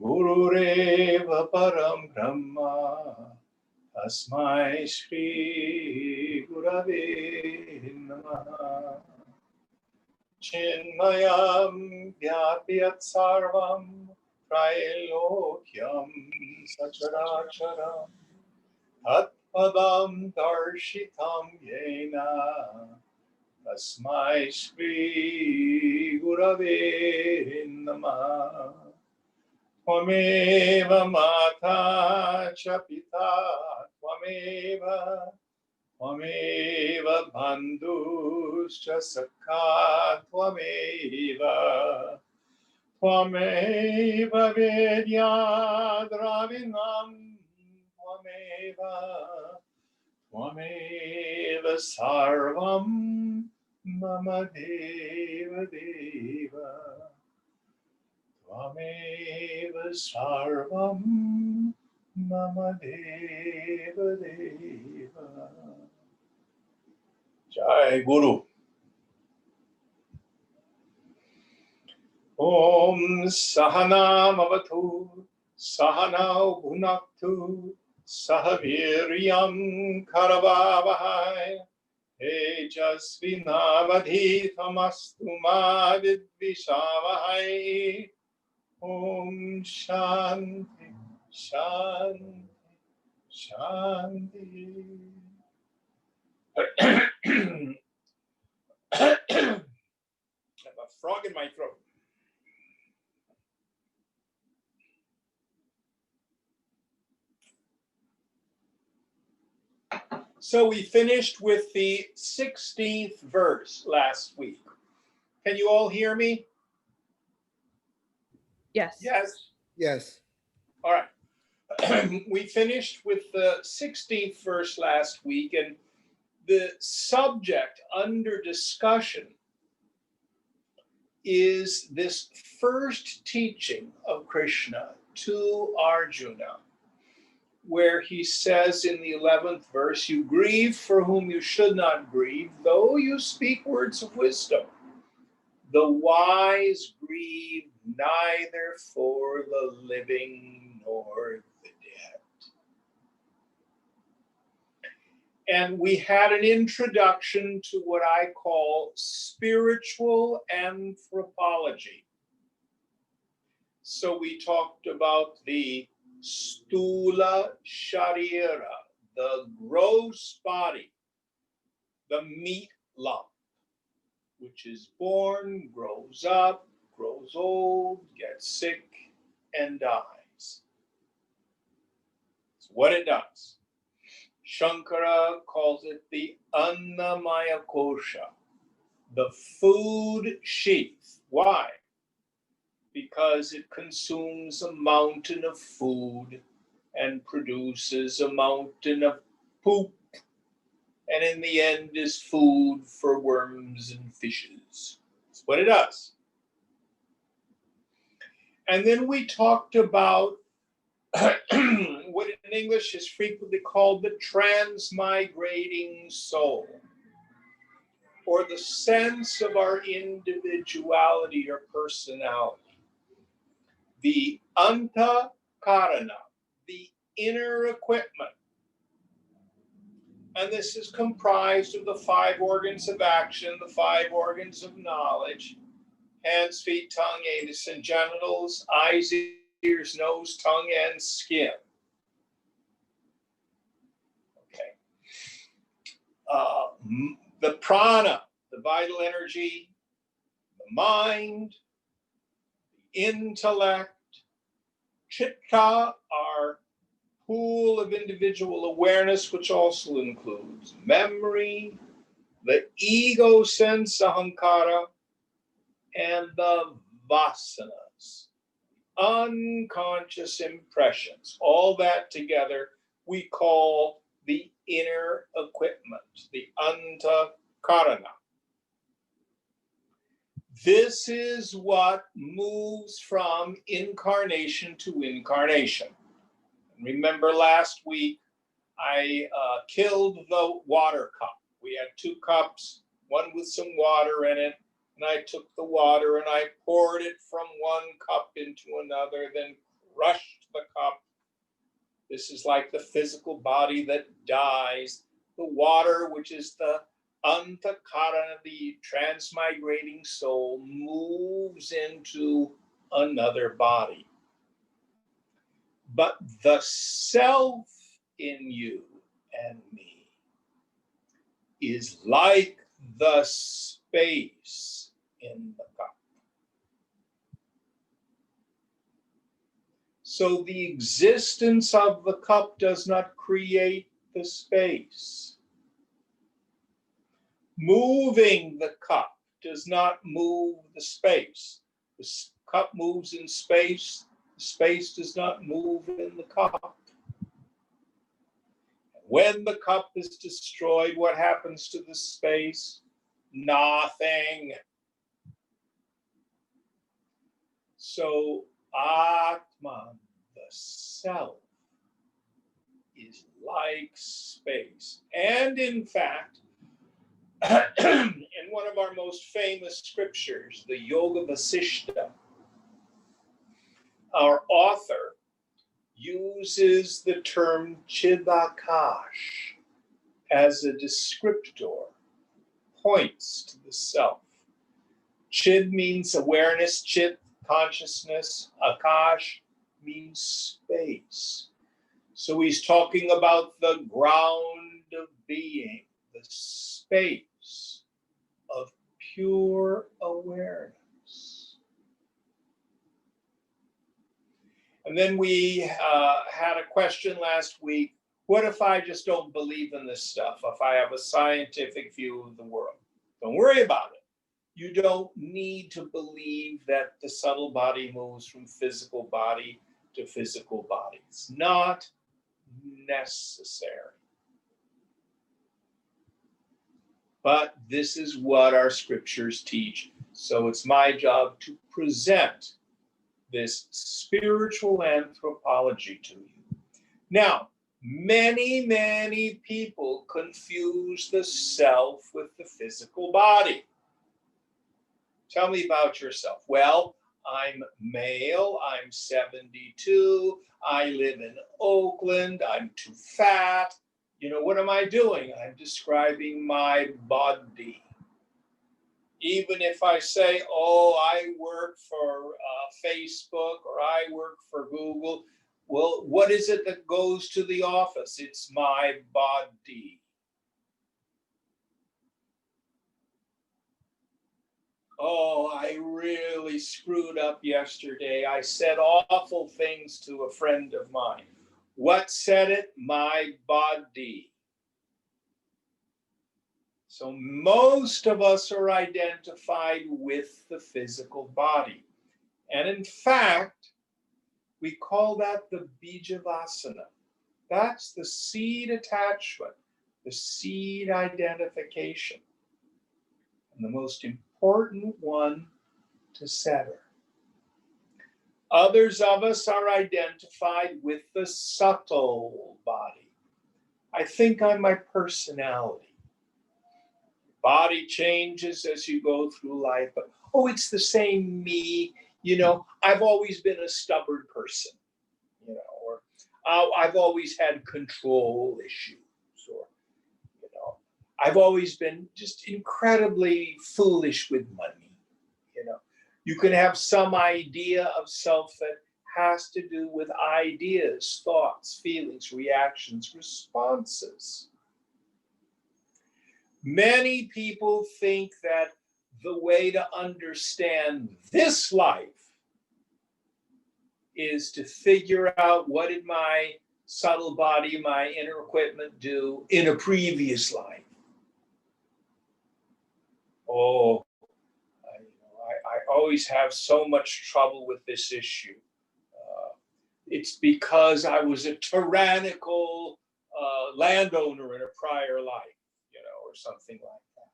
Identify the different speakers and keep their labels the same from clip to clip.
Speaker 1: Gurureva param brahma tasmai shri gurave namaha. Chinmayam vyapyat sarvam trailokyam sacharacharam tatpadam darshitam yena tasmai shri gurave namaha. Tvameva mata cha pita Tvameva bandhuscha sakha Tvameva vedya dravinam Tvameva sarvam mama deva deva Tvameva sarvam mama deva deva. Jai Guru. Om Sahanam Avatu Sahanau Bhunaktu Sahaviryam Karavavahai Tejasvinavadhitamastu ma vidvishavahai. Om Shanti Shanti Shanti. I have a frog in my throat. So we finished with the 16th verse last week. Can you all hear me?
Speaker 2: Yes.
Speaker 1: Yes.
Speaker 3: Yes.
Speaker 1: All right. We finished with the 16th verse last week, and the subject under discussion is this first teaching of Krishna to Arjuna, where he says in the 11th verse, you grieve for whom you should not grieve, though you speak words of wisdom. The wise grieve neither for the living nor the dead. And we had an introduction to what I call spiritual anthropology. So we talked about the stula sharira, the gross body, the meat lump, which is born, grows up, grows old, gets sick, and dies. It's what it does. Shankara calls it the Annamaya Kosha, the food sheath. Why? Because it consumes a mountain of food and produces a mountain of poop, and in the end is food for worms and fishes. That's what it does. And then we talked about what in English is frequently called the transmigrating soul, or the sense of our individuality or personality. The antakarana, the inner equipment. And this is comprised of the 5 organs of action, the 5 organs of knowledge, hands, feet, tongue, anus, and genitals, eyes, ears, nose, tongue, and skin. Okay. The prana, the vital energy, the mind, the intellect, chitta, our pool of individual awareness, which also includes memory, the ego sense, ahankara, and the vasanas, unconscious impressions. All that together we call the inner equipment, the antakarana. This is what moves from incarnation to incarnation. Remember last week, I killed the water cup. We had 2 cups, one with some water in it, and I took the water and I poured it from one cup into another, then crushed the cup. This is like the physical body that dies. The water, which is the antakarana, the transmigrating soul, moves into another body. But the self in you and me is like the space in the cup. So the existence of the cup does not create the space. Moving the cup does not move the space. The cup moves in space. The space does not move in the cup. When the cup is destroyed, what happens to the space? Nothing. So Atman, the self, is like space. And in fact, in one of our most famous scriptures, the Yoga Vasishta, our author uses the term Chidakash as a descriptor, points to the self. Chid means awareness, Chit, consciousness, Akash means space. So he's talking about the ground of being, the space of pure awareness. And then we had a question last week. What if I just don't believe in this stuff? If I have a scientific view of the world? Don't worry about it. You don't need to believe that the subtle body moves from physical body to physical body. It's not necessary. But this is what our scriptures teach. So it's my job to present this spiritual anthropology to you. Now, many people confuse the self with the physical body. Tell me about yourself. Well, I'm male, I'm 72, I live in Oakland, I'm too fat. You know, what am I doing? I'm describing my body. Even if I say, oh, I work for Facebook or I work for Google, well, what is it that goes to the office? It's my body. Oh, I really screwed up yesterday. I said awful things to a friend of mine. What said it? My body. So most of us are identified with the physical body. And in fact, we call that the Bijavasana. That's the seed attachment, the seed identification. And the most important one to sever. Others of us are identified with the subtle body. I think I'm my personality. Body changes as you go through life, but oh, it's the same me. You know, I've always been a stubborn person, you know, or I've always had control issues, or, you know, I've always been just incredibly foolish with money. You know, you can have some idea of self that has to do with ideas, thoughts, feelings, reactions, responses. Many people think that the way to understand this life is to figure out what did my subtle body, my inner equipment do in a previous life. Oh, I always have so much trouble with this issue. It's because I was a tyrannical landowner in a prior life, you know, or something like that.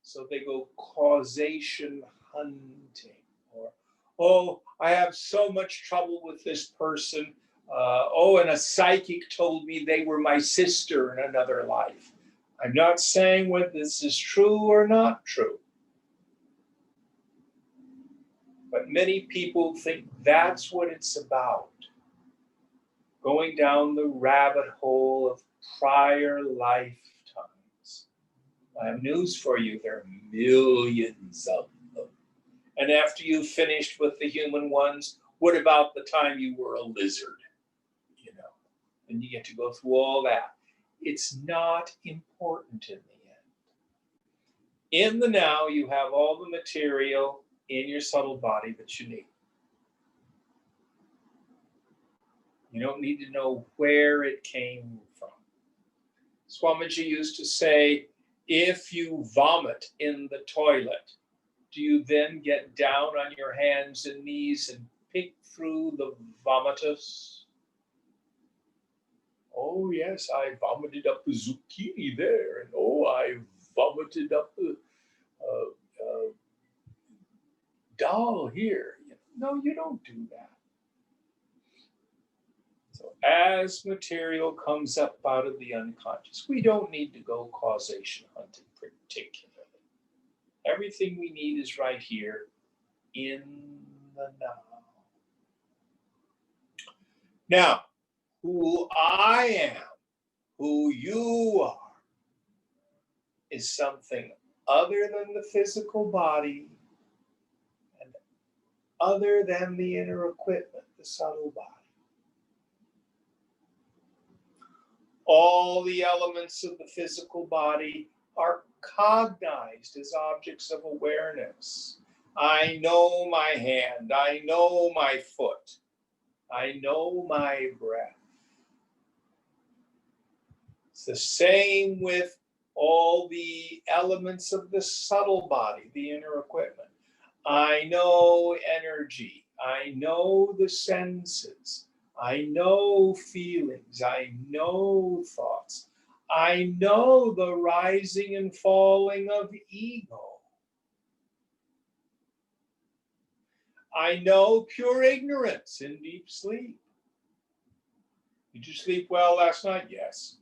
Speaker 1: So they go causation hunting, or, oh, I have so much trouble with this person. And a psychic told me they were my sister in another life. I'm not saying whether this is true or not true. But many people think that's what it's about. going down the rabbit hole of prior lifetimes. I have news for you, there are millions of them. And after you've finished with the human ones, what about the time you were a lizard? You know, and you get to go through all that. It's not important in the end. In the now, you have all the material in your subtle body that you need. You don't need to know where it came from. Swamiji used to say, if you vomit in the toilet, do you then get down on your hands and knees and pick through the vomitus? Oh, yes, I vomited up the zucchini there, and oh, I vomited up the dal here. No, you don't do that. So as material comes up out of the unconscious, we don't need to go causation hunting particularly. Everything we need is right here in the now. Now, who I am, who you are, is something other than the physical body and other than the inner equipment, the subtle body. All the elements of the physical body are cognized as objects of awareness. I know my hand, I know my foot, I know my breath. It's the same with all the elements of the subtle body, the inner equipment. I know energy, I know the senses, I know feelings, I know thoughts, I know the rising and falling of ego. I know pure ignorance in deep sleep. Did you sleep well last night? Yes.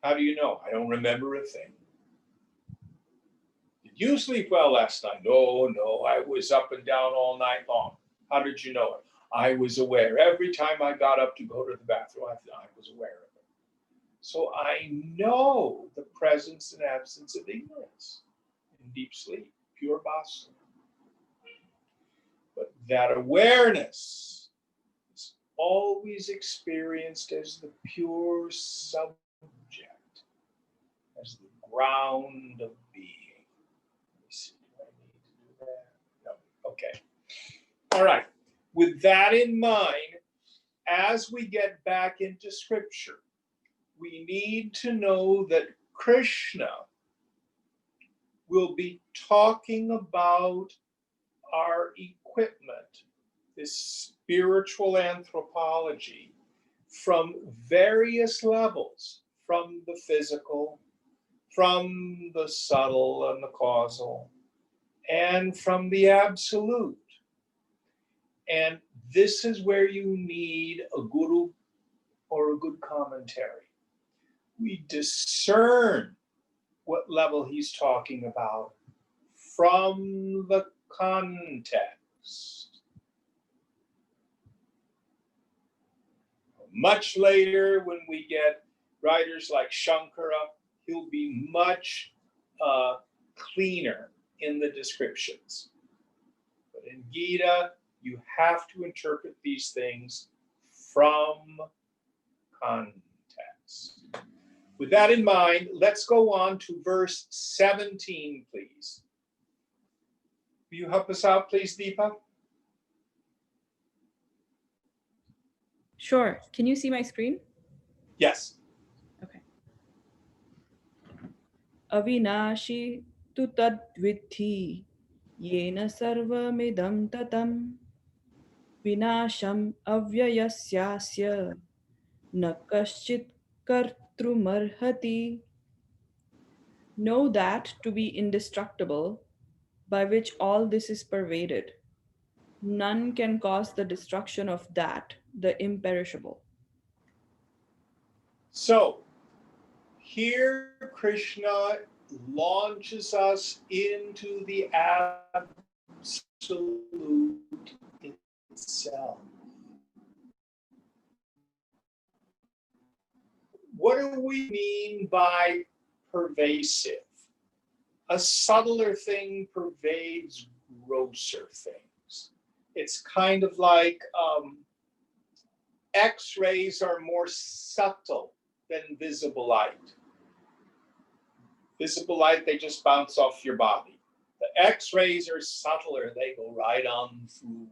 Speaker 1: How do you know? I don't remember a thing. Did you sleep well last night? No, I was up and down all night long. How did you know it? I was aware. Every time I got up to go to the bathroom, I was aware of it. So I know the presence and absence of ignorance in deep sleep, pure Basra. But that awareness is always experienced as the pure subject, as the ground of being. Let me see, do I need to do that? No, okay. All right. With that in mind, as we get back into scripture, we need to know that Krishna will be talking about our equipment, this spiritual anthropology, from various levels, from the physical, from the subtle and the causal, and from the absolute. And this is where you need a guru or a good commentary. We discern what level he's talking about from the context. Much later, when we get writers like Shankara, he'll be much cleaner in the descriptions. But in Gita, you have to interpret these things from context. With that in mind, let's go on to verse 17, please. Will you help us out, please, Deepa?
Speaker 2: Sure. Can you see my screen?
Speaker 1: Yes.
Speaker 2: Okay. Avinashi tu tad vidhi yena sarvamidam tatam vinasham avyayasyasya na kaschit kartrumarhati. Know that to be indestructible, by which all this is pervaded. None can cause the destruction of that, the imperishable.
Speaker 1: So, here Krishna launches us into the absolute itself. What do we mean by pervasive? A subtler thing pervades grosser things. It's kind of like X-rays are more subtle than visible light. Visible light, they just bounce off your body. The X-rays are subtler, they go right on through.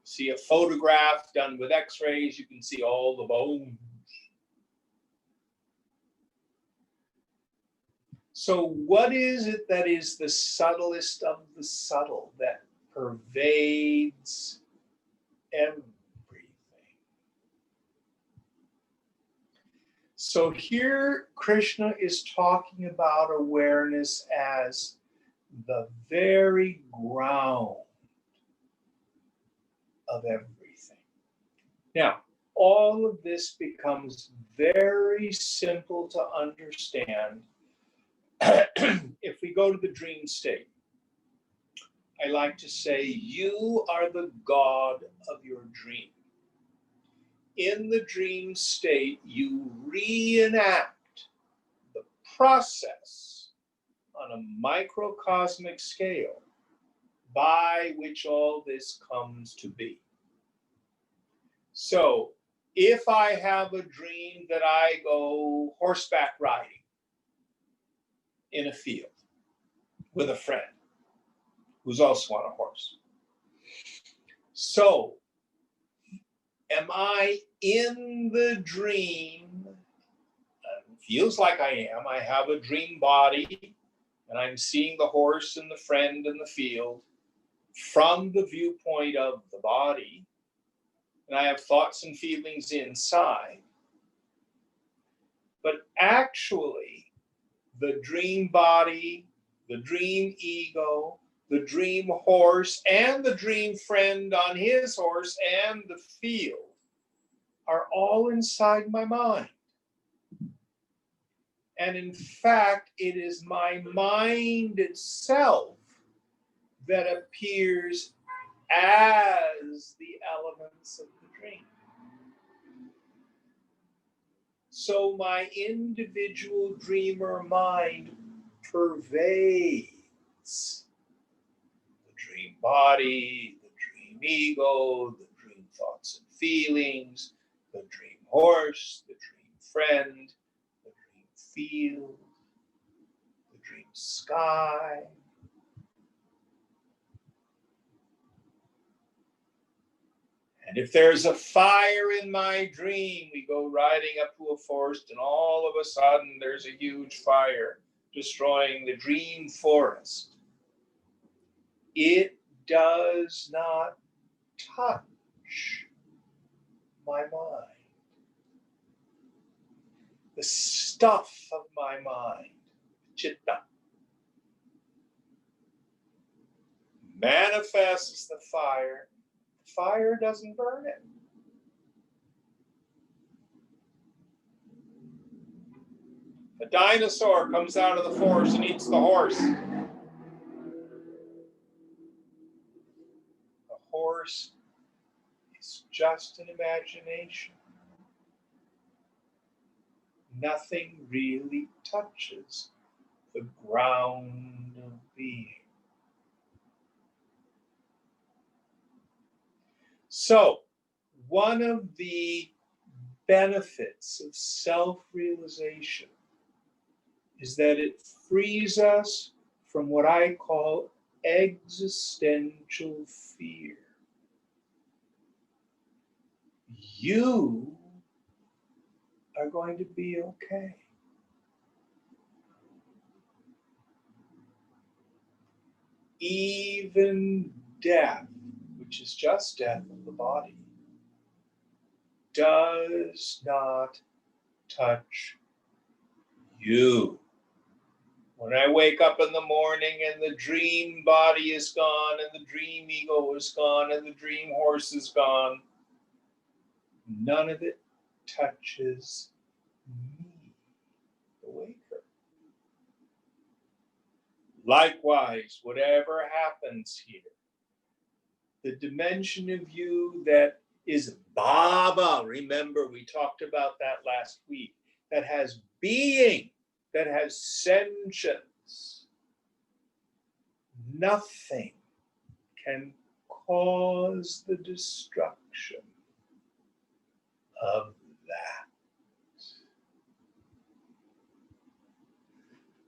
Speaker 1: See a photograph done with X-rays, you can see all the bones. So what is it that is the subtlest of the subtle that pervades everything? So here Krishna is talking about awareness as the very ground of everything. Now, all of this becomes very simple to understand if we go to the dream state. I like to say, you are the God of your dream. In the dream state, you reenact the process on a microcosmic scale by which all this comes to be. So, if I have a dream that I go horseback riding in a field with a friend who's also on a horse. So, am I in the dream? Feels like I am. I have a dream body, and I'm seeing the horse and the friend in the field from the viewpoint of the body, and I have thoughts and feelings inside. But actually, the dream body, the dream ego, the dream horse, and the dream friend on his horse and the field are all inside my mind. And in fact, it is my mind itself that appears as the elements of the dream. So my individual dreamer mind pervades the dream body, the dream ego, the dream thoughts and feelings, the dream horse, the dream friend, the dream field, the dream sky. And if there's a fire in my dream, we go riding up to a forest, and all of a sudden there's a huge fire destroying the dream forest. It does not touch my mind. The stuff of my mind, chitta, manifests the fire. The fire doesn't burn it. A dinosaur comes out of the forest and eats the horse. The horse is just an imagination. Nothing really touches the ground of being. So, one of the benefits of self-realization is that it frees us from what I call existential fear. You are going to be okay. Even death, which is just death of the body, does not touch you. When I wake up in the morning and the dream body is gone and the dream ego is gone and the dream horse is gone, none of it touches me, the waker. Likewise, whatever happens here, the dimension of you that is Baba. Remember, we talked about that last week. That has being, that has sentience. Nothing can cause the destruction of that.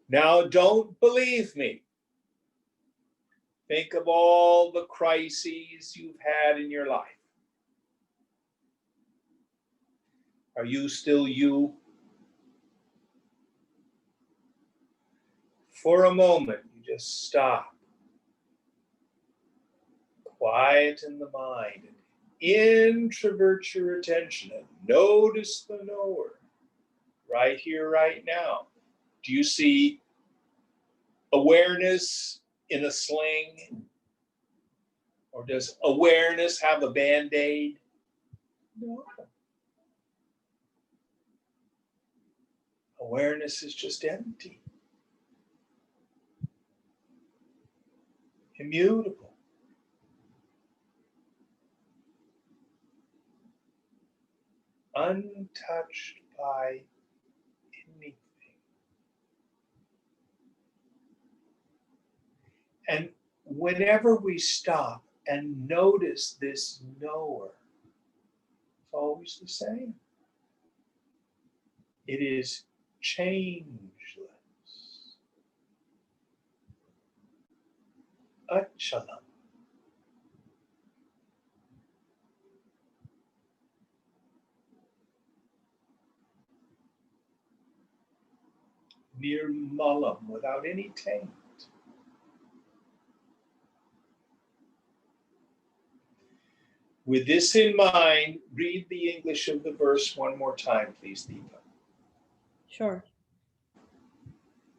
Speaker 1: Now, don't believe me. Think of all the crises you've had in your life. Are you still you? For a moment, you just stop. Quieten the mind. Introvert your attention and notice the knower. Right here, right now. Do you see awareness in a sling? Or does awareness have a Band-Aid? No. Awareness is just empty. Immutable. Untouched by anything. And whenever we stop and notice this knower, it's always the same. It is changeless. Achalam. Nirmalam, without any taint. With this in mind, read the English of the verse one more time, please, Deepa.
Speaker 2: Sure.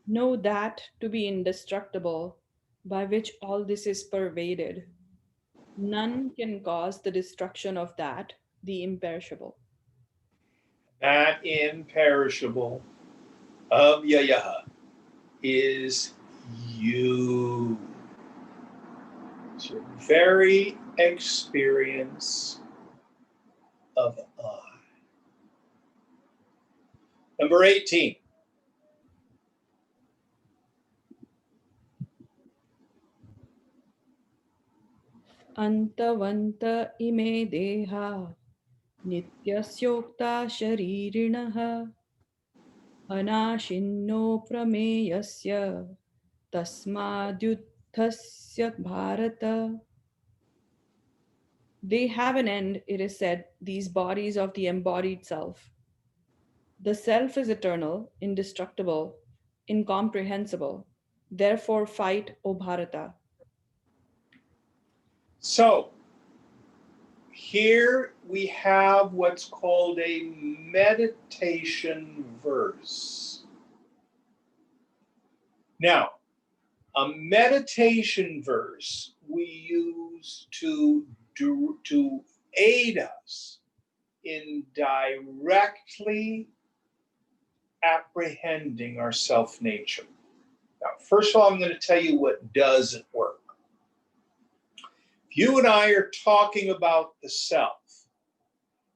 Speaker 2: Know that to be indestructible, by which all this is pervaded. None can cause the destruction of that, the imperishable.
Speaker 1: That imperishable Avyayaha is you. It's your very experience of I. Number 18.
Speaker 2: Antavanta ime deha nityasyokta sharirinah anashinno prameyasya tasmadyuddhasya bharata. They have an end, it is said, these bodies of the embodied self. The self is eternal, indestructible, incomprehensible. Therefore, fight, O Bharata.
Speaker 1: So, here we have what's called a meditation verse. Now, a meditation verse we use to aid us in directly apprehending our self nature. Now, first of all, I'm going to tell you what doesn't work. If you and I are talking about the self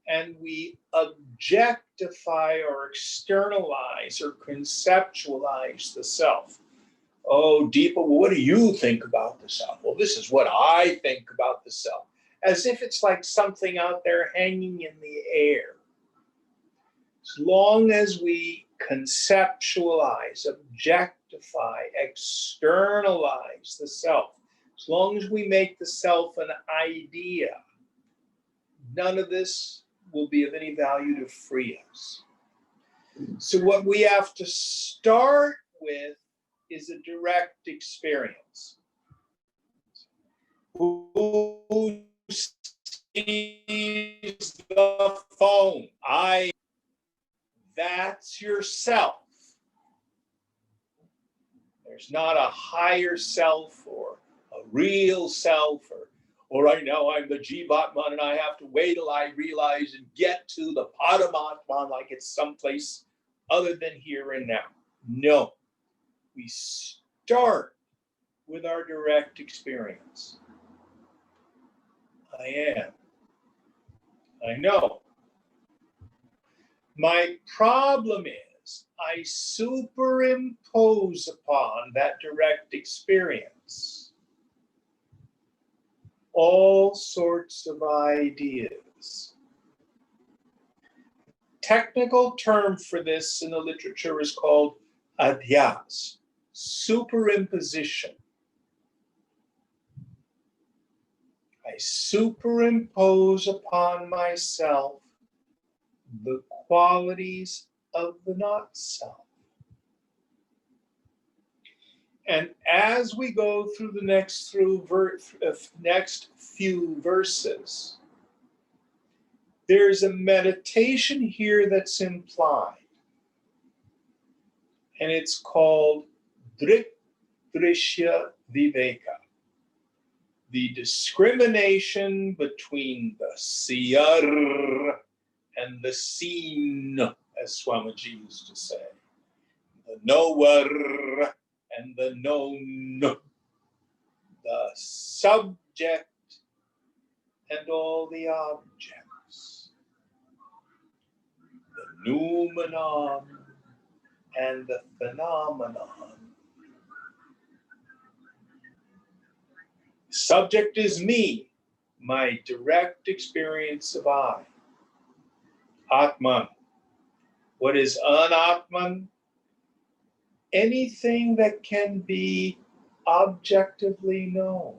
Speaker 1: and we objectify or externalize or conceptualize the self, oh, Deepa, well, what do you think about the self? Well, this is what I think about the self. As if it's like something out there hanging in the air. As long as we conceptualize, objectify, externalize the self, as long as we make the self an idea, none of this will be of any value to free us. So what we have to start with is a direct experience. Who sees the phone? That's yourself. There's not a higher self or a real self or right now I'm the Jivatman and I have to wait till I realize and get to the Paramatman like it's someplace other than here and now. No. We start with our direct experience. I am. I know. My problem is I superimpose upon that direct experience all sorts of ideas. Technical term for this in the literature is called adhyas, superimposition. I superimpose upon myself the qualities of the not self. And as we go through the next few verses, there's a meditation here that's implied, and it's called Drishya Viveka, the discrimination between the seer and the seen, as Swamiji used to say, the knower and the known, the subject and all the objects, the noumenon and the phenomenon. Subject is me, my direct experience of I. Atman. What is anatman? Anything that can be objectively known,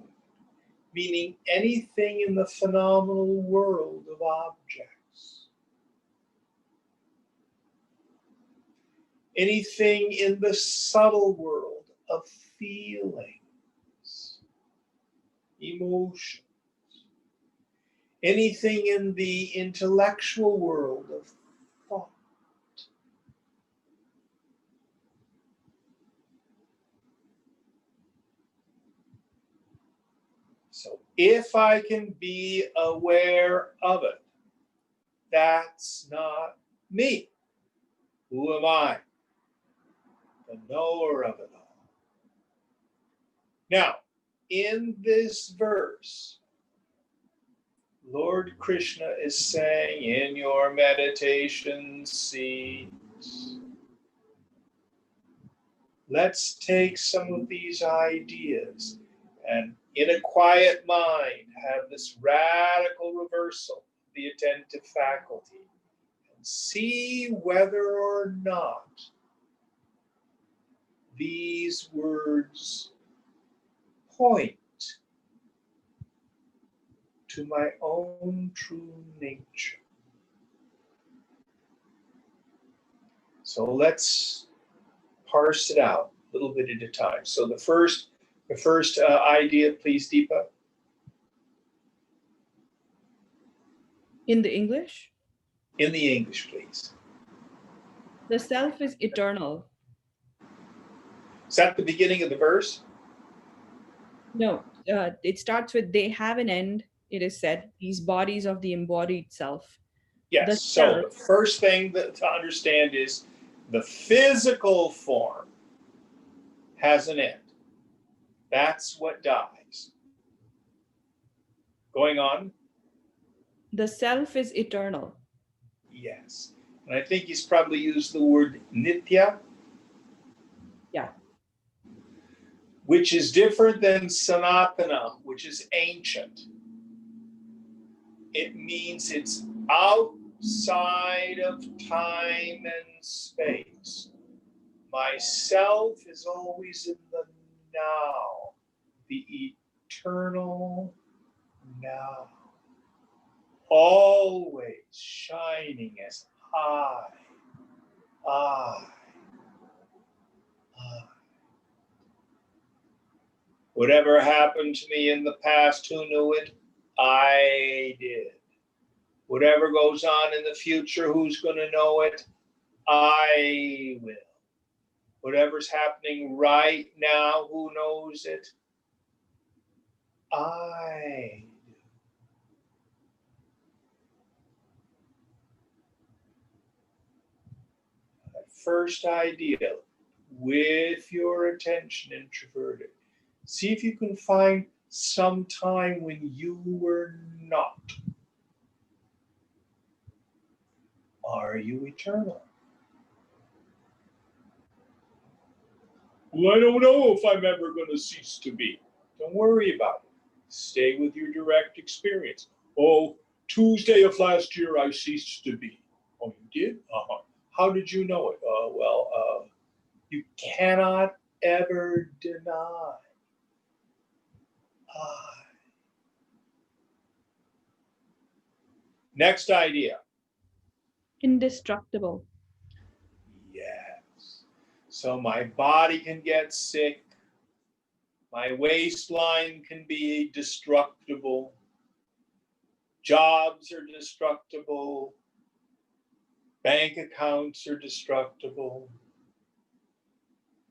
Speaker 1: meaning anything in the phenomenal world of objects. Anything in the subtle world of feelings, emotions. Anything in the intellectual world of thought. So if I can be aware of it, that's not me. Who am I? The knower of it all. Now, in this verse, Lord Krishna is saying, in your meditation seat, let's take some of these ideas and in a quiet mind have this radical reversal of the attentive faculty and see whether or not these words point to my own true nature. So let's parse it out a little bit at a time. So the first idea, please, Deepa.
Speaker 2: In the English,
Speaker 1: In the English, please.
Speaker 2: the self is eternal.
Speaker 1: Is that the beginning of the verse?
Speaker 2: No, it starts with they have an end, it is said, these bodies of the embodied self.
Speaker 1: Yes.
Speaker 2: The
Speaker 1: So
Speaker 2: self,
Speaker 1: the first thing to understand is the physical form has an end. That's what dies. Going on?
Speaker 2: the self is eternal.
Speaker 1: Yes. And I think he's probably used the word nitya.
Speaker 2: Yeah.
Speaker 1: Which is different than sanatana, which is ancient. It means it's outside of time and space. Myself is always in the now, the eternal now, always shining as I. Whatever happened to me in the past, who knew it? I did. Whatever goes on in the future, who's going to know it? I will. Whatever's happening right now, who knows it? I do. That first idea, with your attention introverted, see if you can find some time when you were not. Are you eternal? Well, I don't know if I'm ever going to cease to be. Don't worry about it. Stay with your direct experience. Oh, Tuesday of last year I ceased to be. Oh, you did? Uh-huh. How did you know it? You cannot ever deny. Next idea.
Speaker 2: Indestructible.
Speaker 1: Yes. So my body can get sick. My waistline can be destructible. Jobs are destructible. Bank accounts are destructible.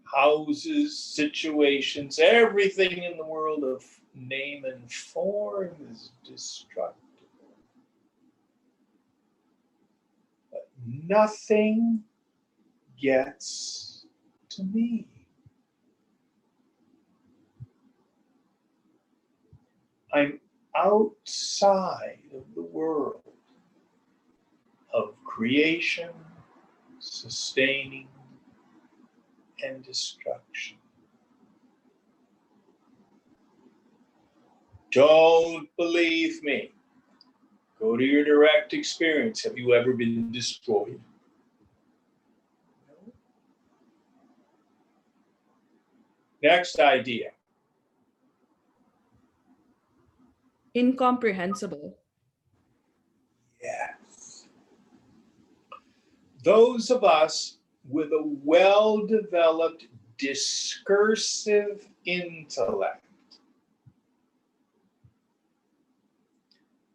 Speaker 1: Houses, situations, everything in the world of name and form is destructible. But nothing gets to me. I'm outside of the world of creation, sustaining, and destruction. Don't believe me. Go to your direct experience. Have you ever been destroyed? No. Next idea.
Speaker 2: Incomprehensible.
Speaker 1: Yes. Those of us with a well-developed discursive intellect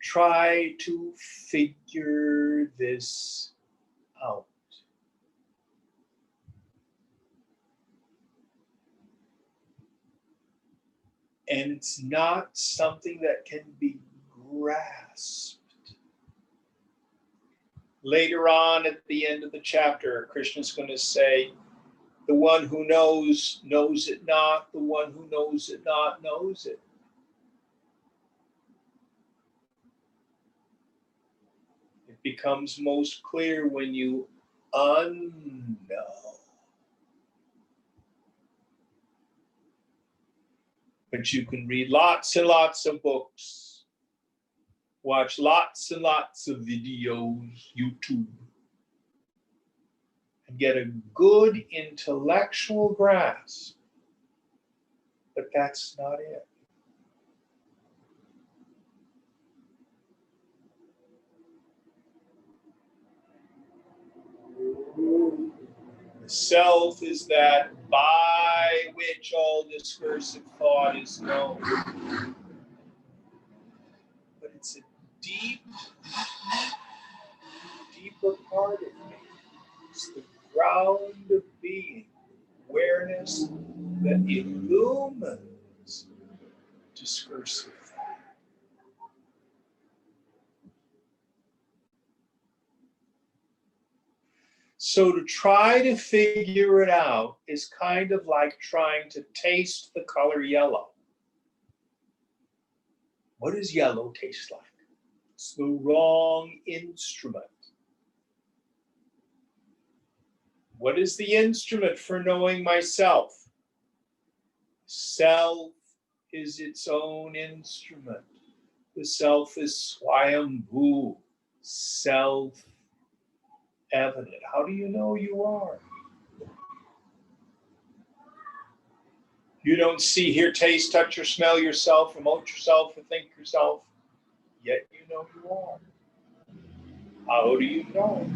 Speaker 1: try to figure this out. And it's not something that can be grasped. Later on at the end of the chapter, Krishna's going to say, the one who knows, knows it not. The one who knows it not, knows it. It becomes most clear when you unknow. But you can read lots and lots of books, watch lots and lots of videos, YouTube, and get a good intellectual grasp. But that's not it. The self is that by which all discursive thought is known. But it's a deeper part of me. It's the ground of being, awareness that illumines discursive thought. So to try to figure it out is kind of like trying to taste the color yellow. What does yellow taste like? It's the wrong instrument. What is the instrument for knowing myself? Self is its own instrument. The self is Swayambhu, self-evident. How do you know you are? You don't see, hear, taste, touch, or smell yourself, emote yourself, or think yourself, yet you know you are. How do you know?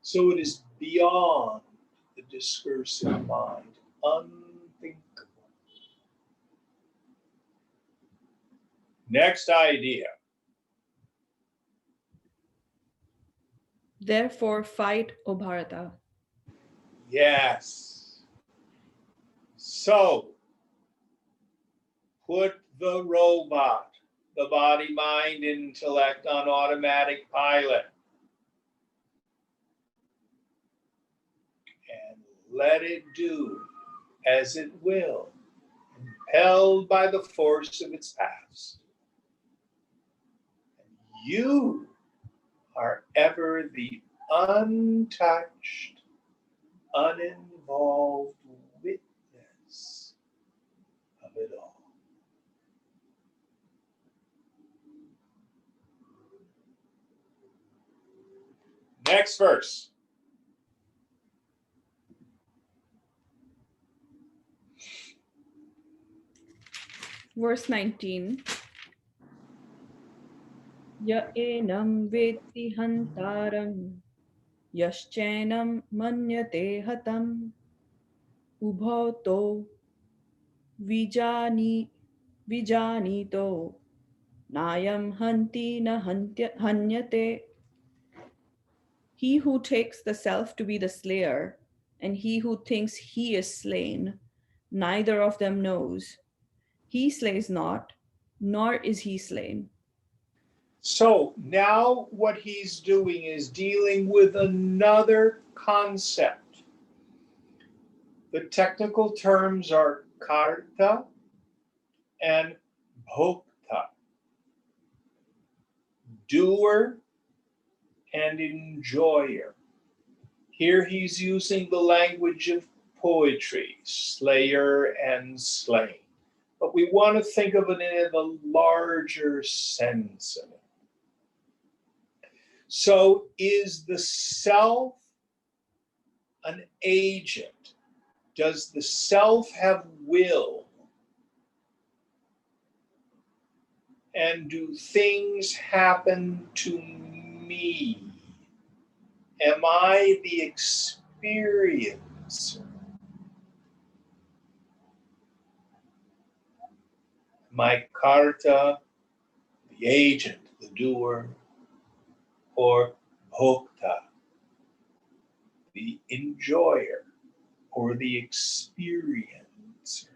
Speaker 1: So it is beyond the discursive mind, unthinkable. Next idea.
Speaker 2: Therefore, fight, O Bharata.
Speaker 1: Yes. So, put the robot, the body, mind, intellect on automatic pilot. And let it do as it will, impelled by the force of its past. You are ever the untouched, uninvolved witness of it all. Next verse.
Speaker 2: Verse 19. Ya enam veti hantaram yaschenam manyate hatam ubhato vijani vijanito nayam hanti na hanyate. He who takes the self to be the slayer, and he who thinks he is slain, neither of them knows. He slays not, nor is he slain.
Speaker 1: So now what he's doing is dealing with another concept. The technical terms are karta and bhokta, doer and enjoyer. Here he's using the language of poetry, slayer and slain. But we want to think of it in a larger sense. So is the self an agent? Does the self have will? And do things happen to me? Am I the experiencer? My karta, the agent, the doer, or bhokta, the enjoyer, or the experiencer?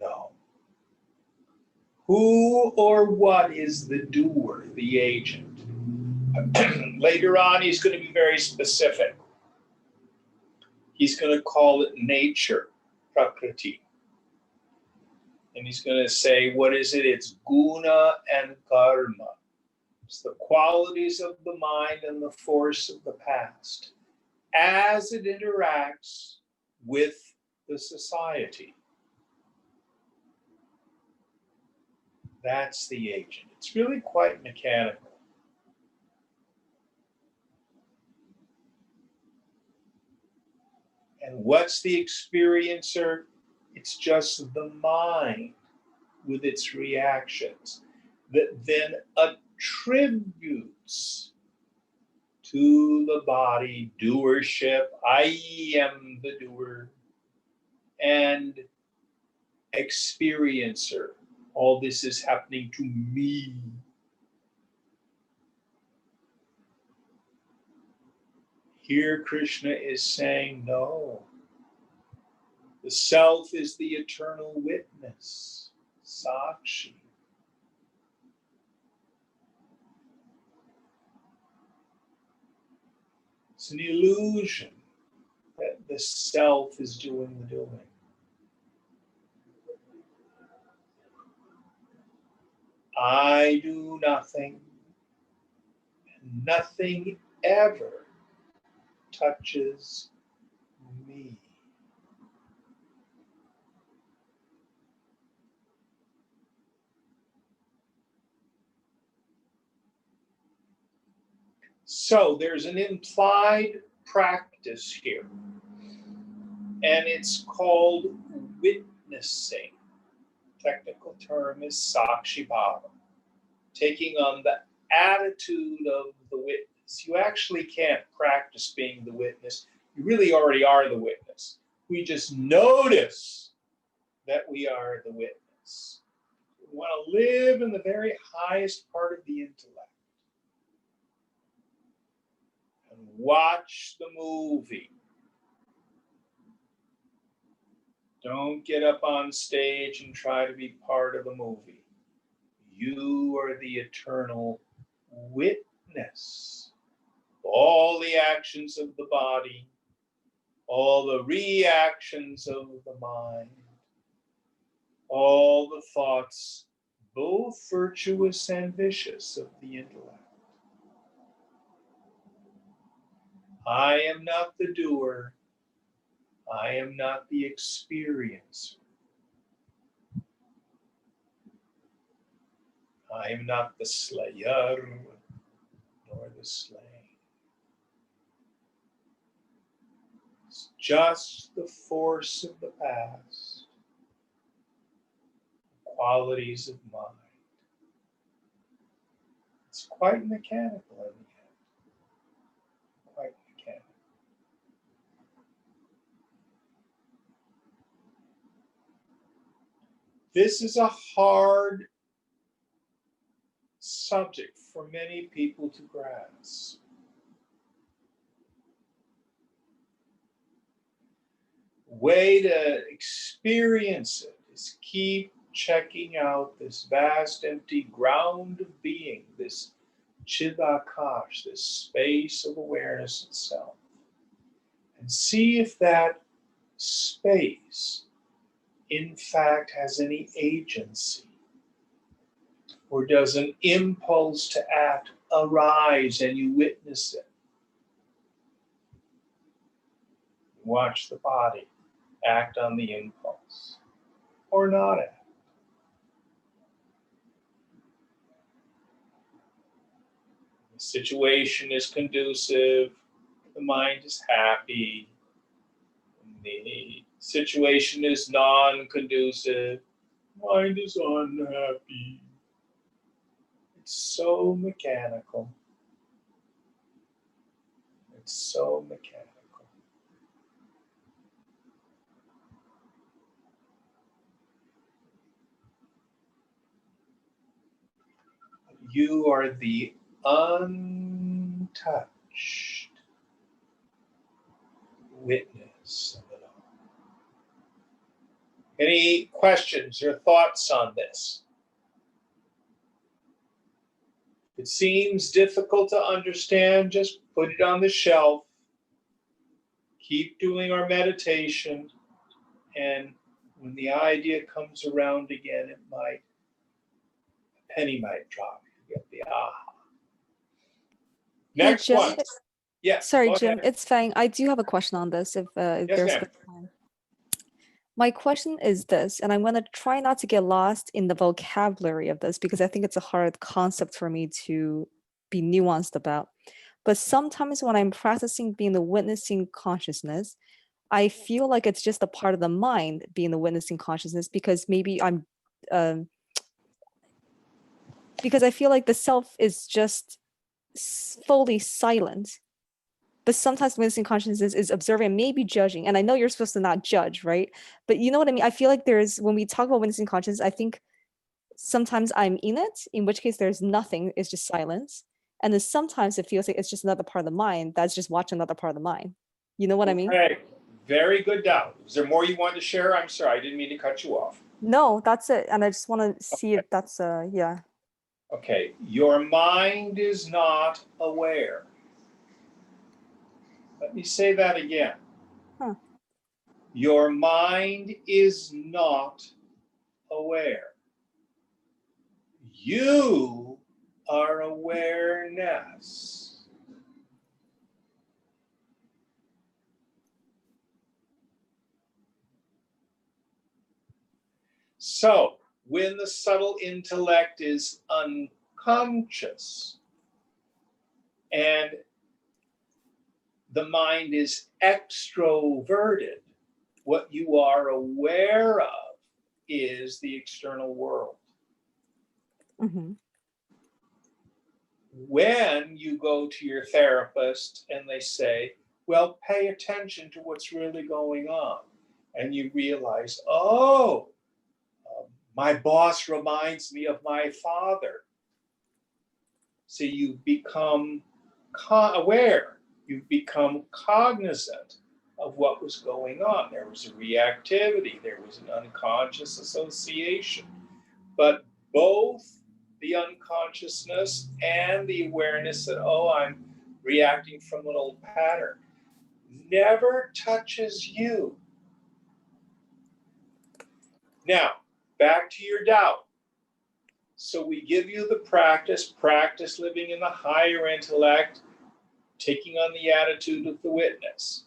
Speaker 1: No. Who or what is the doer, the agent? Later on, he's going to be very specific. He's going to call it nature, prakriti. And he's going to say, what is it? It's guna and karma. It's the qualities of the mind and the force of the past as it interacts with the society. That's the agent. It's really quite mechanical. And what's the experiencer? It's just the mind with its reactions that then attributes to the body doership. I am the doer. And experiencer. All this is happening to me. Here Krishna is saying, no. The self is the eternal witness, Sakshi. It's an illusion that the self is doing the doing. I do nothing, and nothing ever touches me. So there's an implied practice here, and it's called witnessing. Technical term is sakshi bhava, taking on the attitude of the witness. You actually can't practice being the witness. You really already are the witness. We just notice that we are the witness. We want to live in the very highest part of the intellect and watch the movie. Don't get up on stage and try to be part of a movie. You are the eternal witness. All the actions of the body, all the reactions of the mind. all the thoughts, both virtuous and vicious, of the intellect. I am not the doer. I am not the experiencer. I am not the slayer nor the slain. It's just the force of the past, qualities of mind. It's quite mechanical in the end. Quite mechanical. This is a hard subject for many people to grasp. Way to experience it is keep checking out this vast empty ground of being, this Chidakash, this space of awareness itself, and see if that space in fact has any agency, or does an impulse to act arise and you witness it. Watch the body act on the impulse or not act. The situation is conducive, the mind is happy. The situation is non-conducive, mind is unhappy. It's so mechanical. It's so mechanical. You are the untouched witness of it all. Any questions or thoughts on this? If it seems difficult to understand, just put it on the shelf. Keep doing our meditation, and when the idea comes around again, a penny might drop. You get the aha.
Speaker 3: Hey,
Speaker 1: Next
Speaker 3: Jim.
Speaker 1: one. Yeah.
Speaker 3: Sorry, Jim. It's fine. I do have a question on this if
Speaker 1: Yes,
Speaker 3: there's
Speaker 1: ma'am.
Speaker 3: good time. My question is this, and I'm going to try not to get lost in the vocabulary of this because I think it's a hard concept for me to be nuanced about. But sometimes when I'm practicing being the witnessing consciousness, I feel like it's just a part of the mind being the witnessing consciousness because maybe because I feel like the self is just fully silent. But sometimes witnessing consciousness is observing and maybe judging. And I know you're supposed to not judge, right? But you know what I mean? I feel like when we talk about witnessing consciousness, I think sometimes I'm in it, in which case there's nothing, it's just silence. And then sometimes it feels like it's just another part of the mind that's just watching another part of the mind. You know what I mean?
Speaker 1: Okay, very good doubt. Is there more you want to share? I'm sorry, I didn't mean to cut you off.
Speaker 3: No, that's it. And I just want to see if that's, yeah.
Speaker 1: Okay, your mind is not aware. Let me say that again.
Speaker 3: Huh.
Speaker 1: Your mind is not aware. You are awareness. So, when the subtle intellect is unconscious and the mind is extroverted, what you are aware of is the external world.
Speaker 3: Mm-hmm.
Speaker 1: When you go to your therapist and they say, well, pay attention to what's really going on, and you realize, my boss reminds me of my father. So you become aware, you become cognizant of what was going on. There was a reactivity, there was an unconscious association. But both the unconsciousness and the awareness that, I'm reacting from an old pattern, never touches you. Now, back to your doubt. So we give you the practice living in the higher intellect, taking on the attitude of the witness.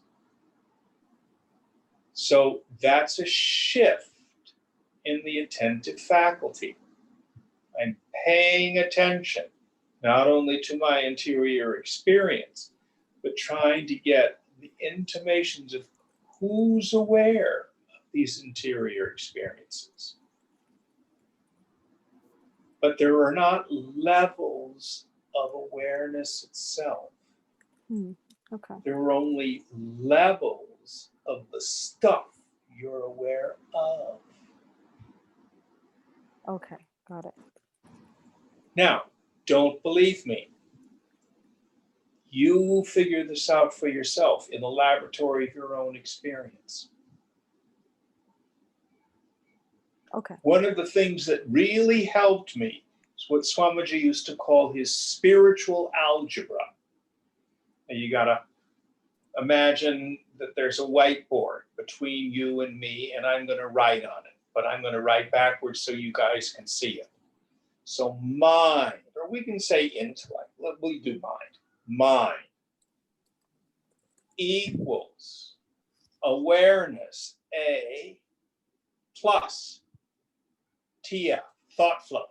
Speaker 1: So that's a shift in the attentive faculty. I'm paying attention, not only to my interior experience, but trying to get the intimations of who's aware of these interior experiences. But there are not levels of awareness itself.
Speaker 3: Okay.
Speaker 1: There are only levels of the stuff you're aware of.
Speaker 3: Okay, got it.
Speaker 1: Now, don't believe me. You figure this out for yourself in the laboratory of your own experience.
Speaker 3: Okay.
Speaker 1: One of the things that really helped me is what Swamiji used to call his spiritual algebra. And you got to imagine that there's a whiteboard between you and me, and I'm going to write on it, but I'm going to write backwards so you guys can see it. So mind, or we can say intellect, we do mind. Mind equals awareness, A, plus TF, thought flow.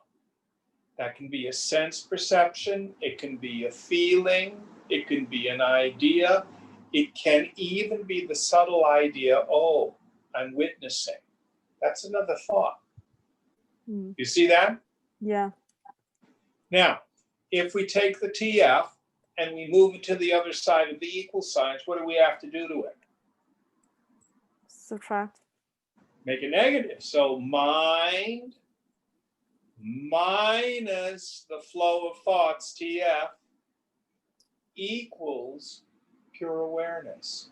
Speaker 1: That can be a sense perception, it can be a feeling, it can be an idea, it can even be the subtle idea, oh, I'm witnessing. That's another thought. You see that?
Speaker 3: Yeah.
Speaker 1: Now, if we take the TF and we move it to the other side of the equal signs, what do we have to do to it?
Speaker 3: Subtract.
Speaker 1: Make a negative. So mind minus the flow of thoughts, TF, equals pure awareness.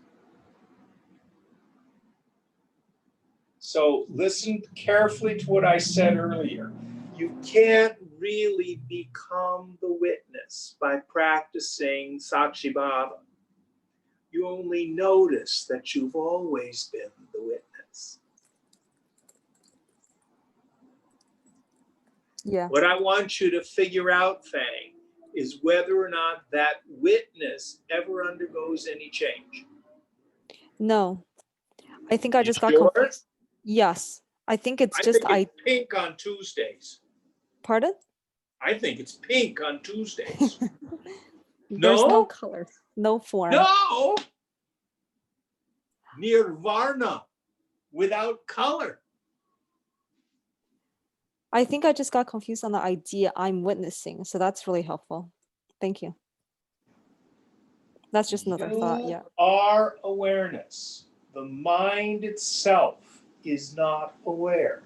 Speaker 1: So listen carefully to what I said earlier. You can't really become the witness by practicing Sakshi Bhava. You only notice that you've always been the witness.
Speaker 3: Yeah.
Speaker 1: What I want you to figure out, Fang, is whether or not that witness ever undergoes any change.
Speaker 3: No. I think I just got
Speaker 1: sure?
Speaker 3: confused. Yes. I think it's
Speaker 1: I
Speaker 3: just
Speaker 1: think it's pink on Tuesdays.
Speaker 3: Pardon?
Speaker 1: I think it's pink on Tuesdays.
Speaker 3: There's no
Speaker 1: No?
Speaker 3: color, no form.
Speaker 1: No! Nirvana without color.
Speaker 3: I think I just got confused on the idea I'm witnessing. So that's really helpful. Thank you. That's just another thought. Yeah.
Speaker 1: Are awareness. The mind itself is not aware.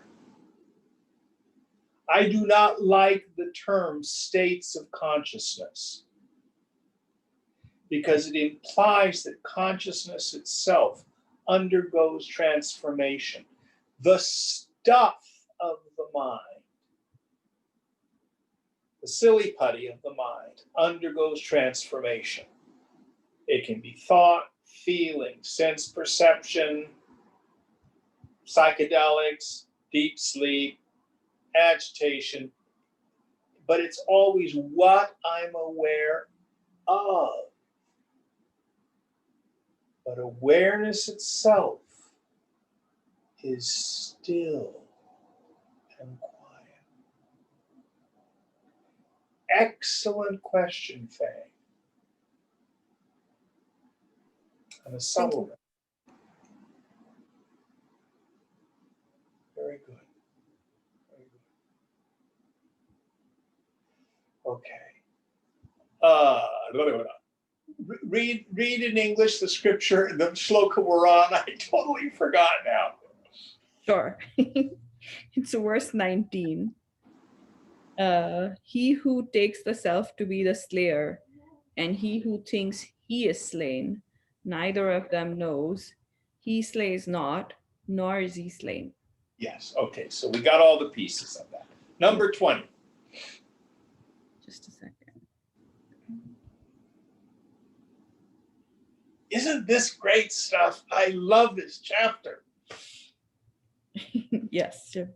Speaker 1: I do not like the term states of consciousness because it implies that consciousness itself undergoes transformation. The stuff of the mind, the silly putty of the mind, undergoes transformation. It can be thought, feeling, sense perception, psychedelics, deep sleep, agitation, but it's always what I'm aware of. But awareness itself is still and quiet. Excellent question, Faye. And a subtle one. Very good. Very good. Okay. Read in English the scripture, the shloka we're on. I totally forgot now.
Speaker 2: Sure. It's verse 19. He who takes the self to be the slayer, and he who thinks he is slain, neither of them knows. He slays not, nor is he slain.
Speaker 1: Yes, okay, so we got all the pieces of that. Number 20.
Speaker 2: Just a second.
Speaker 1: Isn't this great stuff? I love this chapter.
Speaker 2: Yes, sure.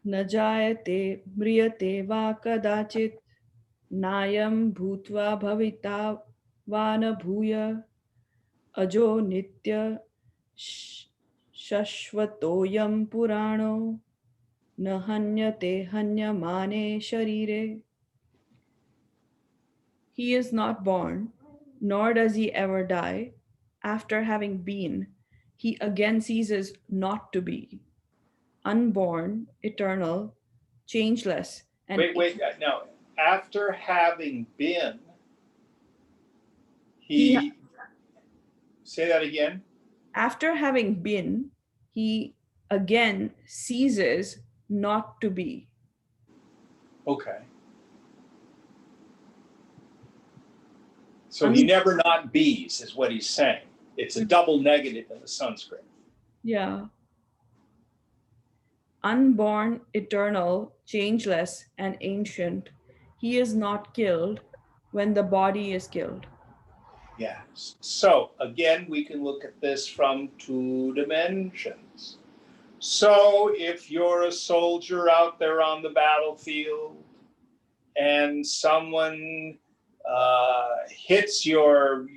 Speaker 2: न जायते म्रियते वा कदाचित् नायं भूत्वा भविता वा न भूय अजो नित्य शश्वतोऽयं पुराणो न हन्यते हन्यमाने शरीरे. He is not born, nor does he ever die. After having been, he again ceases not to be. Unborn, eternal, changeless, and
Speaker 1: Wait. Now, after having been,
Speaker 2: he
Speaker 1: he, say that again.
Speaker 2: after having been, he again ceases not to be.
Speaker 1: Okay. So he never not bees, is what he's saying. It's a double negative in the Sanskrit.
Speaker 2: Yeah. Unborn, eternal, changeless, and ancient, he is not killed when the body is killed.
Speaker 1: Yes. So again, we can look at this from two dimensions. So if you're a soldier out there on the battlefield and someone hits your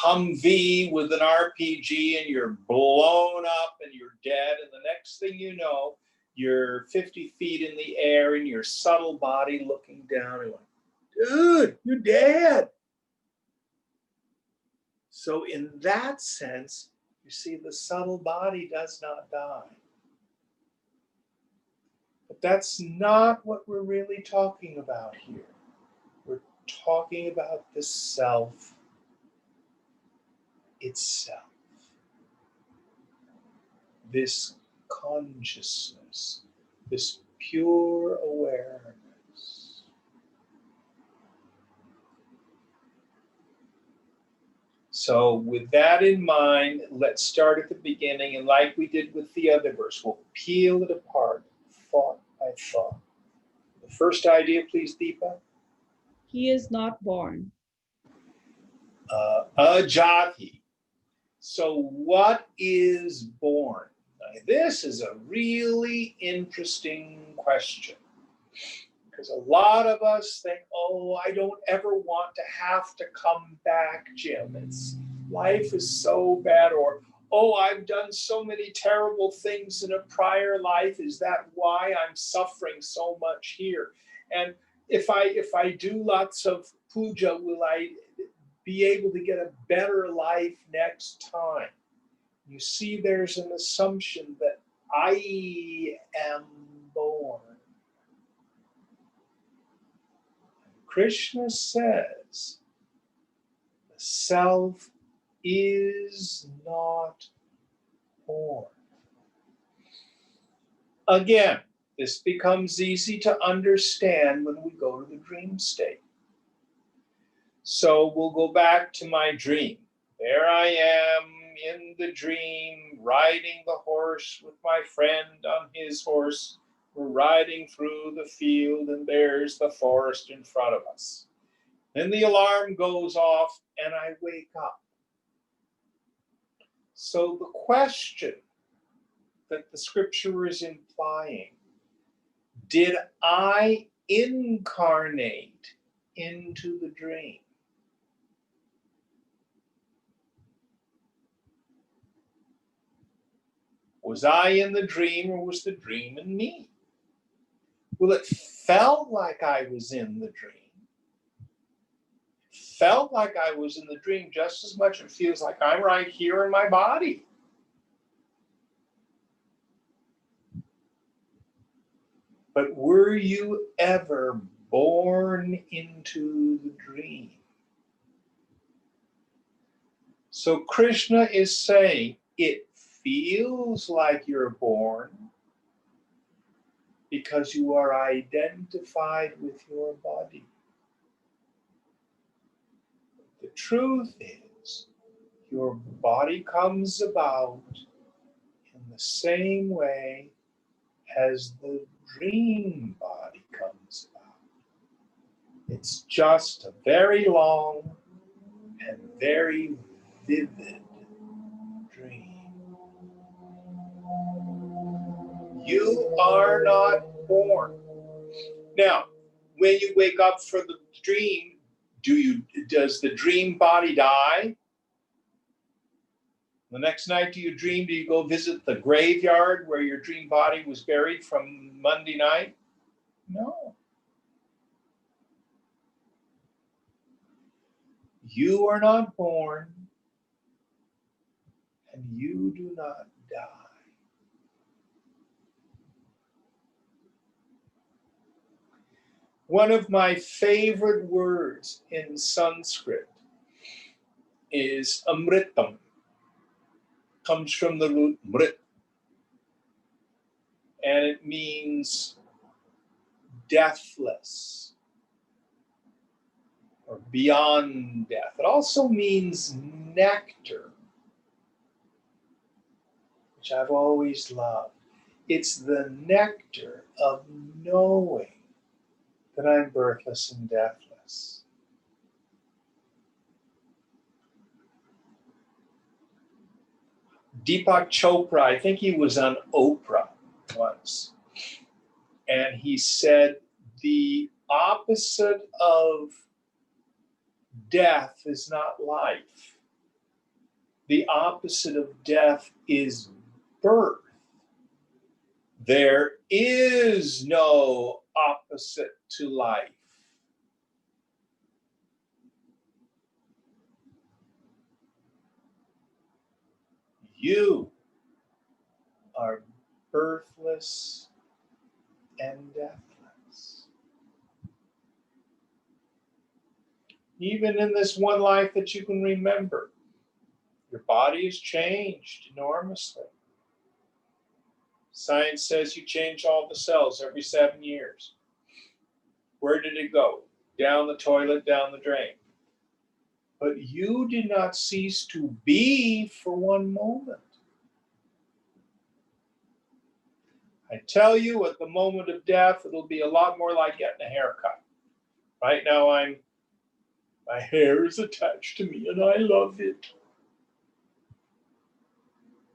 Speaker 1: Humvee with an RPG and you're blown up and you're dead, and the next thing you know, you're 50 feet in the air and your subtle body looking down and going, dude, you're dead. So in that sense, you see, the subtle body does not die. But that's not what we're really talking about here. We're talking about the self itself. This consciousness, this pure awareness. So with that in mind, let's start at the beginning, and like we did with the other verse, we'll peel it apart, thought by thought. The first idea, please, Deepa.
Speaker 2: He is not born.
Speaker 1: Ajati. So what is born? Now, this is a really interesting question, because a lot of us think, oh, I don't ever want to have to come back, Jim. Life is so bad, or oh, I've done so many terrible things in a prior life. Is that why I'm suffering so much here? And if I do lots of puja, will I be able to get a better life next time? You see, there's an assumption that I am born. Krishna says the self is not born. Again, this becomes easy to understand when we go to the dream state. So we'll go back to my dream. There I am in the dream, riding the horse with my friend on his horse. We're riding through the field, and there's the forest in front of us. Then the alarm goes off, and I wake up. So the question that the scripture is implying, did I incarnate into the dream? Was I in the dream, or was the dream in me? Well, it felt like I was in the dream. It felt like I was in the dream just as much as it feels like I'm right here in my body. But were you ever born into the dream? So Krishna is saying it feels like you're born because you are identified with your body. The truth is, your body comes about in the same way as the dream body comes about. It's just a very long and very vivid dream. You are not born. Now, when you wake up from the dream, does the dream body die? The next night, do you dream? Do you go visit the graveyard where your dream body was buried from Monday night? No. You are not born, and you do not die. One of my favorite words in Sanskrit is amritam. Comes from the root mrit, and it means deathless or beyond death. It also means nectar, which I've always loved. It's the nectar of knowing that I'm birthless and deathless. Deepak Chopra, I think he was on Oprah once, and he said the opposite of death is not life. The opposite of death is birth. There is no opposite to life. You are birthless and deathless. Even in this one life that you can remember, your body has changed enormously. Science says you change all the cells every 7 years. Where did it go? Down the toilet, down the drain. But you did not cease to be for one moment. I tell you, at the moment of death, it'll be a lot more like getting a haircut. Right now, my hair is attached to me and I love it.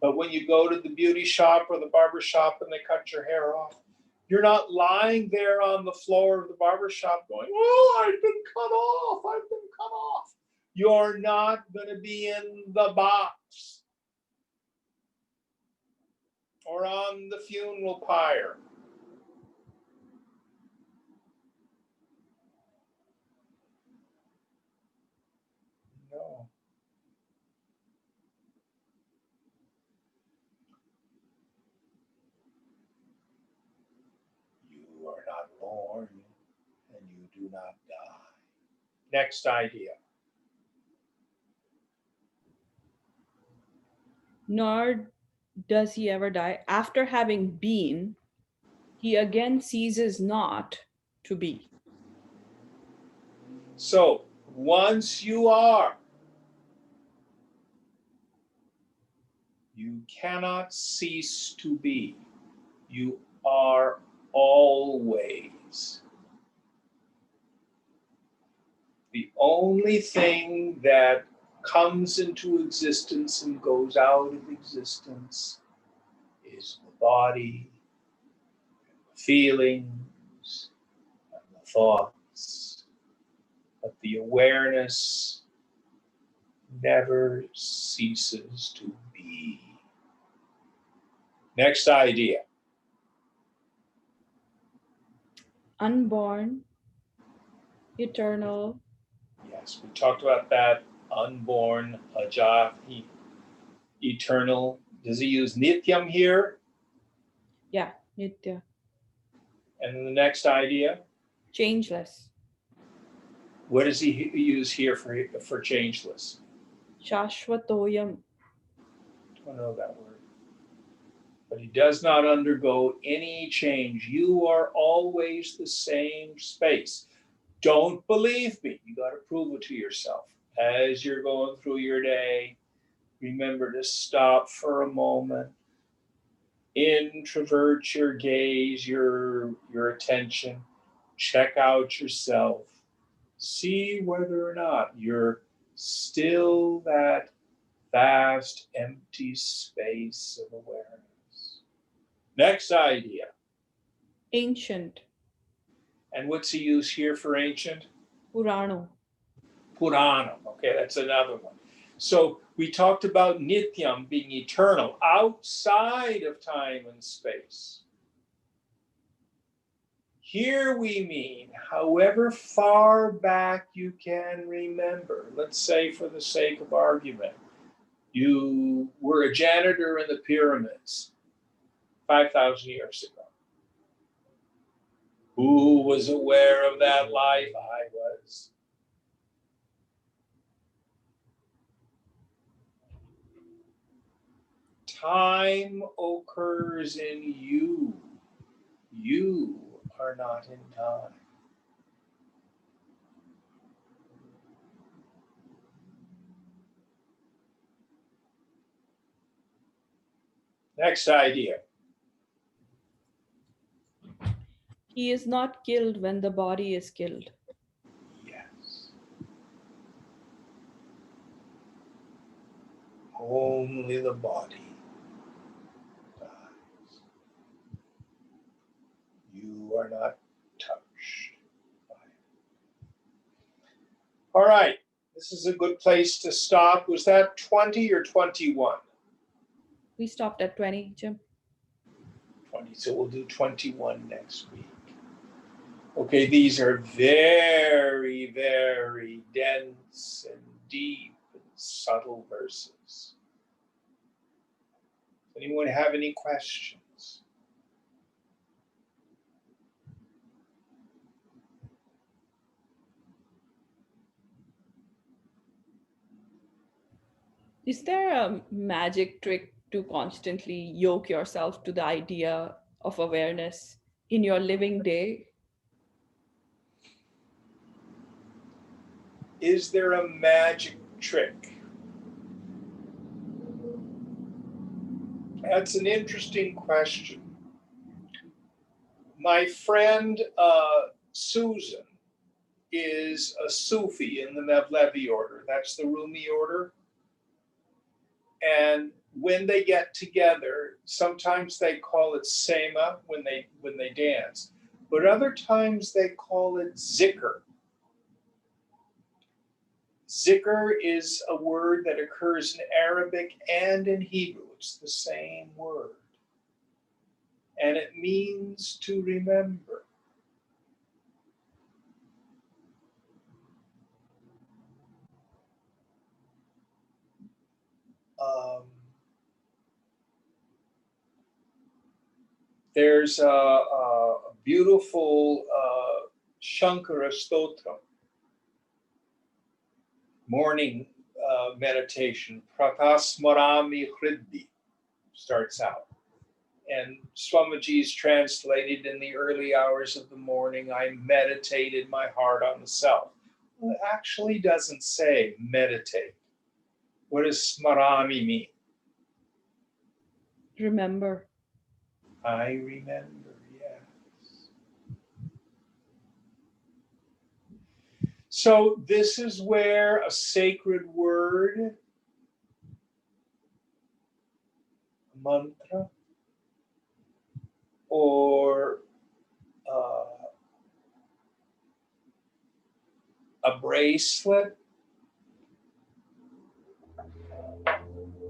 Speaker 1: But when you go to the beauty shop or the barber shop and they cut your hair off, you're not lying there on the floor of the barber shop going, oh, I've been cut off, I've been cut off. You're not going to be in the box or on the funeral pyre. No. You are not born and you do not die. Next idea.
Speaker 2: Nor does he ever die. After having been, he again ceases not to be.
Speaker 1: So once you are, you cannot cease to be. You are always. The only thing that comes into existence and goes out of existence is the body, the feelings, and the thoughts. But the awareness never ceases to be. Next idea.
Speaker 2: Unborn, eternal.
Speaker 1: Yes, we talked about that. Unborn, ajahi, eternal. Does he use nityam here?
Speaker 2: Yeah, nitya.
Speaker 1: And then the next idea,
Speaker 2: Changeless.
Speaker 1: what does he use here for changeless?
Speaker 2: Shashvatoyam.
Speaker 1: Don't know that word. But he does not undergo any change. You are always the same space. Don't believe me. You got to prove it to yourself. As you're going through your day, remember to stop for a moment, introvert your gaze, your attention, check out yourself, see whether or not you're still that vast empty space of awareness. Next idea.
Speaker 2: Ancient.
Speaker 1: And what's the use here for ancient?
Speaker 2: Purano.
Speaker 1: Puranam. Okay, that's another one. So we talked about nityam being eternal, outside of time and space. Here we mean however far back you can remember. Let's say, for the sake of argument, you were a janitor in the pyramids 5,000 years ago. Who was aware of that life? I was. Time occurs in you. You are not in time. Next idea.
Speaker 2: He is not killed when the body is killed.
Speaker 1: Yes. Only the body dies. You are not touched by it. All right. This is a good place to stop. Was that 20 or 21?
Speaker 2: We stopped at 20, Jim.
Speaker 1: 20. So we'll do 21 next week. Okay, these are very, very dense and deep and subtle verses. Anyone have any questions?
Speaker 2: Is there a magic trick to constantly yoke yourself to the idea of awareness in your living day?
Speaker 1: Is there a magic trick? That's an interesting question. My friend Susan is a Sufi in the Mevlevi order. That's the Rumi order. And when they get together, sometimes they call it sema when they dance, but other times they call it zikr. Zikr is a word that occurs in Arabic and in Hebrew. It's the same word. And it means to remember. There's a beautiful Shankara Stotram, morning meditation, Pratasmarami Hriddi, starts out. And Swamiji's translated, in the early hours of the morning, I meditated my heart on the self. Well, it actually doesn't say meditate. What does smarami mean?
Speaker 2: Remember.
Speaker 1: I remember, yes. So this is where a sacred word, a mantra, or a bracelet,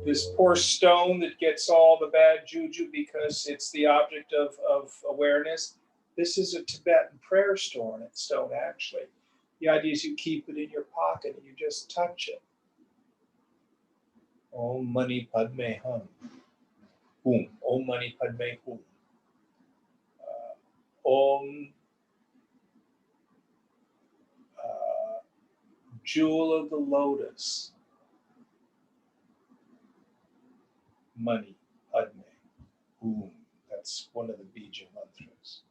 Speaker 1: this poor stone that gets all the bad juju because it's the object of awareness. This is a Tibetan prayer stone, actually. The idea is you keep it in your pocket and you just touch it. Om Mani Padme Hum. Hum. Om Mani Padme Hum. Om Jewel of the Lotus. Mani Padme Hum. That's one of the Bija mantras.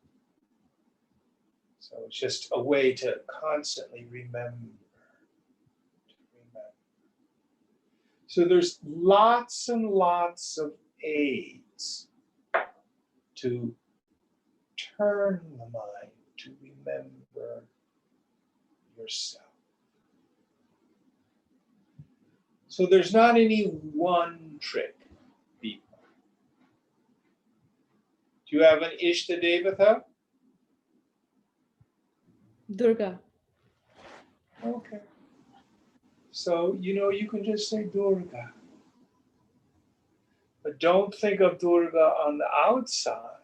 Speaker 1: So it's just a way to constantly remember. So there's lots and lots of aids to turn the mind to remember yourself. So there's not any one trick, people. Do you have an Ishta Devata?
Speaker 2: Durga.
Speaker 1: Okay. So, you can just say Durga. But don't think of Durga on the outside.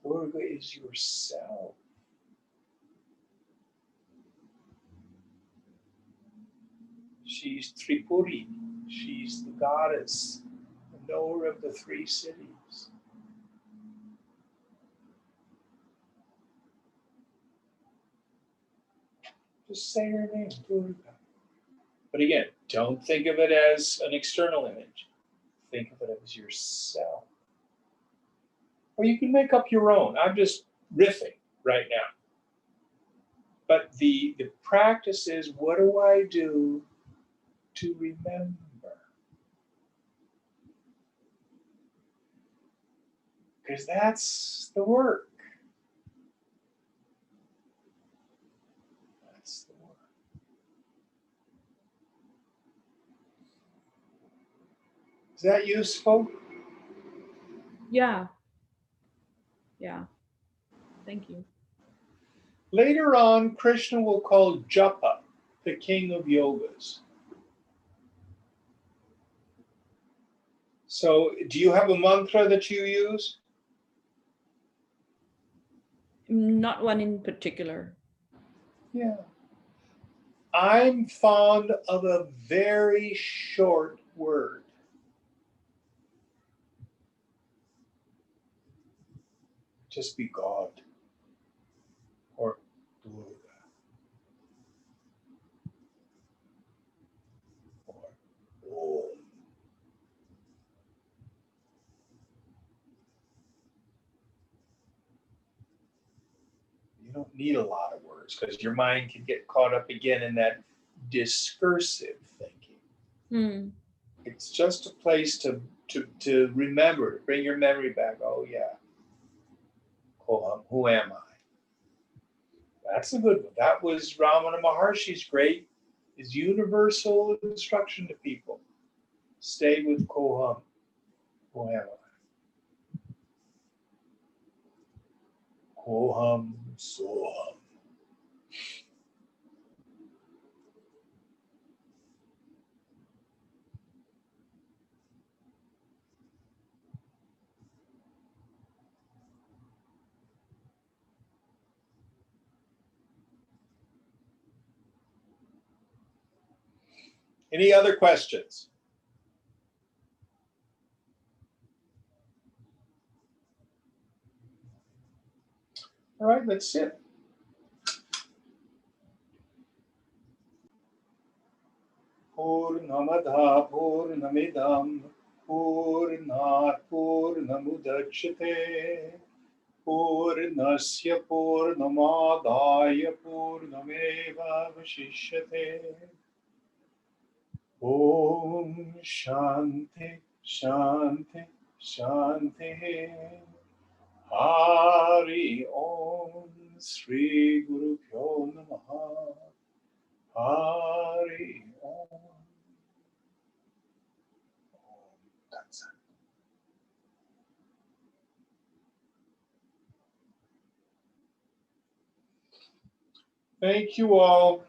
Speaker 1: Durga is yourself. She's Tripuri. She's the goddess, the knower of the three cities. Just say her name, Durga. But again, don't think of it as an external image. Think of it as yourself. Or you can make up your own. I'm just riffing right now. But the practice is, what do I do to remember? Because that's the work. That's the work. Is that useful?
Speaker 2: Yeah. Yeah. Thank you.
Speaker 1: Later on, Krishna will call Japa the king of yogas. So, do you have a mantra that you use?
Speaker 2: Not one in particular.
Speaker 1: Yeah. I'm fond of a very short word. Just be God or Durga or Om. You don't need a lot of words because your mind can get caught up again in that discursive thinking. It's just a place to remember, to bring your memory back. Oh yeah, who am I? That's a good one. That was Ramana Maharshi's great, his universal instruction to people. Stay with Koham. Who am I? Koham Soham. Any other questions? All right, let's sit. Purnamada Purnamidam Purnat Purnamudachyate Purnasya Purnamadaya Purnameva Vashishyate. Om Shanti Shanti Shanti. Hari Om Sri Guru Pyo Namaha. Hari Om. That's it. Thank you all.